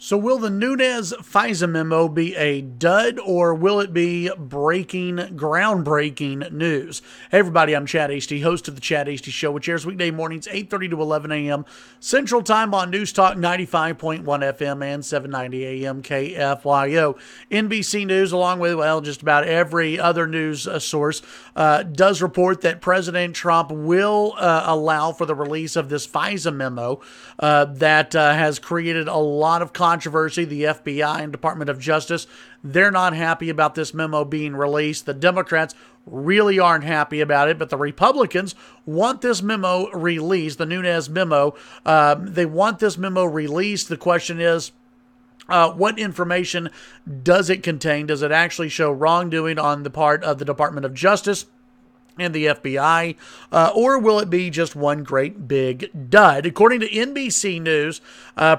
So will the Nunes FISA Memo be a dud, or will it be groundbreaking news? Hey everybody, I'm Chad Hasty, host of the Chad Hasty Show, which airs weekday mornings 8:30 to 11 a.m. Central Time on News Talk 95.1 FM and 790 AM KFYO. NBC News, along with, just about every other news source, does report that President Trump will allow for the release of this FISA memo that has created a lot of controversy. The FBI and Department of Justice, they're not happy about this memo being released. The Democrats really aren't happy about it, but the Republicans want this memo released, the Nunes memo. They want this memo released. The question is, what information does it contain? Does it actually show wrongdoing on the part of the Department of Justice and the FBI, or will it be just one great big dud? According to NBC News,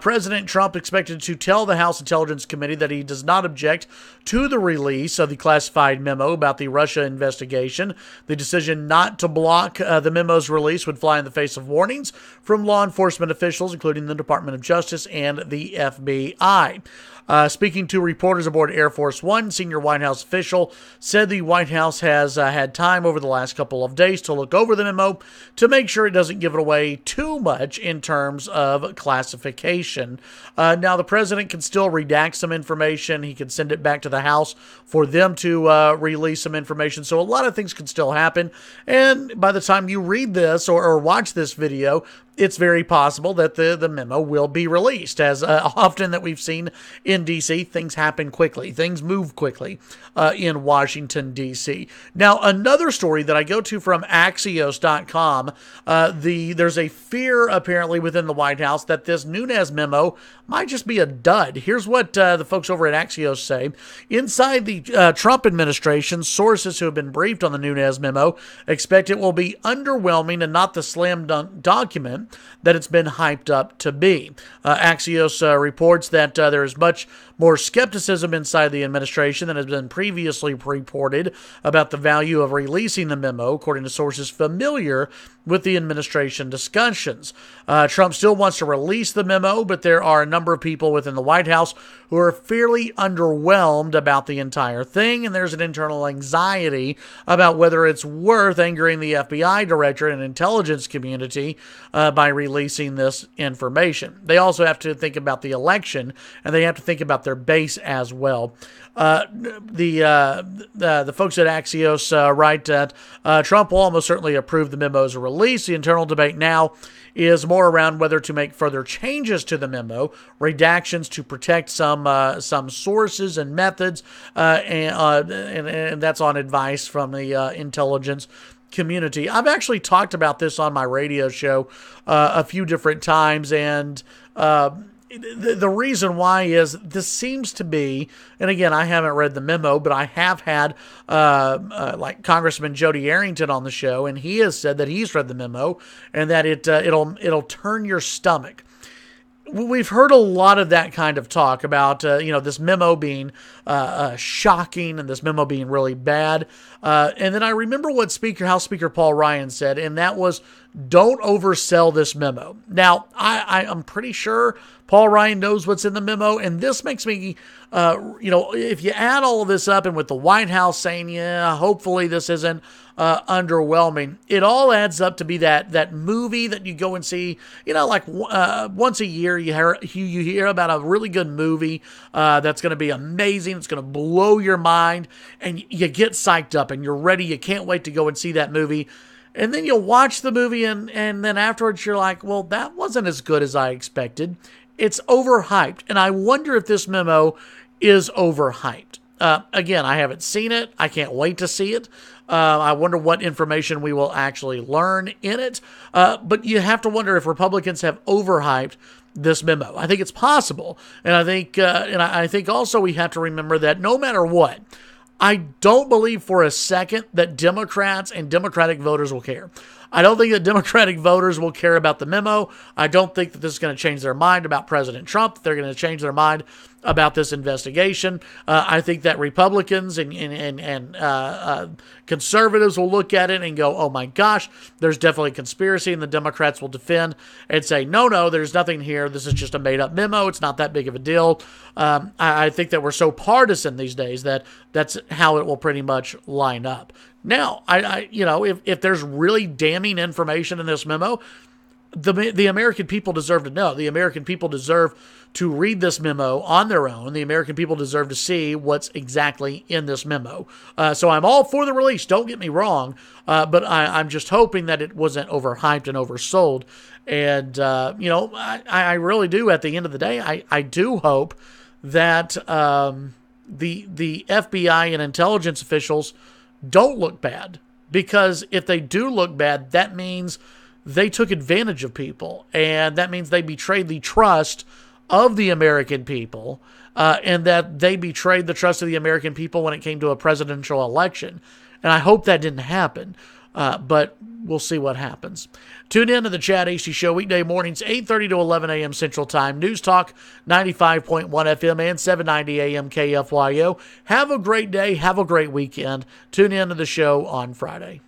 President Trump expected to tell the House Intelligence Committee that he does not object to the release of the classified memo about the Russia investigation. The decision not to block the memo's release would fly in the face of warnings from law enforcement officials, including the Department of Justice and the FBI. Speaking to reporters aboard Air Force One, senior White House official said the White House has had time over the last couple of days to look over the memo to make sure it doesn't give it away too much in terms of classification. Now, the president can still redact some information. He can send it back to the House for them to release some information. So a lot of things can still happen. And by the time you read this or watch this video, it's very possible that the memo will be released. As often that we've seen in D.C., things happen quickly. Things move quickly in Washington, D.C. Now, another story that I go to from Axios.com, there's a fear apparently within the White House that this Nunes memo might just be a dud. Here's what the folks over at Axios say. Inside the Trump administration, sources who have been briefed on the Nunes memo expect it will be underwhelming and not the slam dunk document that it's been hyped up to be. Axios reports that there is much more skepticism inside the administration than has been previously reported about the value of releasing the memo, according to sources familiar with the administration discussions. Trump still wants to release the memo, but there are a number of people within the White House who are fairly underwhelmed about the entire thing, and there's an internal anxiety about whether it's worth angering the FBI director and intelligence community by releasing this information. They also have to think about the election, and they have to think about their base as well. The folks at Axios write that Trump will almost certainly approve the memo's release. The internal debate now is more around whether to make further changes to the memo, redactions to protect some sources and methods, and that's on advice from the intelligence community. I've actually talked about this on my radio show a few different times, and the reason why is this seems to be, and again, I haven't read the memo, but I have had like Congressman Jody Arrington on the show, and he has said that he's read the memo and that it'll turn your stomach. We've heard a lot of that kind of talk about, this memo being shocking and this memo being really bad. And then I remember what House Speaker Paul Ryan said, and that was, don't oversell this memo. Now, I'm pretty sure Paul Ryan knows what's in the memo, and this makes me, if you add all of this up and with the White House saying, yeah, hopefully this isn't underwhelming, it all adds up to be that movie that you go and see, once a year you hear about a really good movie that's going to be amazing, it's going to blow your mind, and you get psyched up and you're ready, you can't wait to go and see that movie. And then you'll watch the movie and then afterwards you're like, well, that wasn't as good as I expected. It's overhyped. And I wonder if this memo is overhyped. Again, I haven't seen it. I can't wait to see it. I wonder what information we will actually learn in it. But you have to wonder if Republicans have overhyped this memo. I think it's possible. And I think also we have to remember that no matter what, I don't believe for a second that Democrats and Democratic voters will care. I don't think that Democratic voters will care about the memo. I don't think that this is going to change their mind about President Trump. They're going to change their mind about this investigation. I think that Republicans and conservatives will look at it and go, oh my gosh, there's definitely conspiracy, and the Democrats will defend and say, no, there's nothing here. This is just a made-up memo. It's not that big of a deal. I think that we're so partisan these days that that's how it will pretty much line up. Now, if there's really damning information in this memo, the American people deserve to know. The American people deserve to read this memo on their own. The American people deserve to see what's exactly in this memo. So I'm all for the release. Don't get me wrong. But I'm just hoping that it wasn't overhyped and oversold. And, I really do, at the end of the day, I do hope that the FBI and intelligence officials don't look bad. Because if they do look bad, that means they took advantage of people, and that means they betrayed the trust of the American people, and that they betrayed the trust of the American people when it came to a presidential election. And I hope that didn't happen, but we'll see what happens. Tune in to the Chad Hasty Show weekday mornings, 8:30 to 11 a.m. Central Time. News Talk 95.1 FM and 790 a.m. KFYO. Have a great day. Have a great weekend. Tune in to the show on Friday.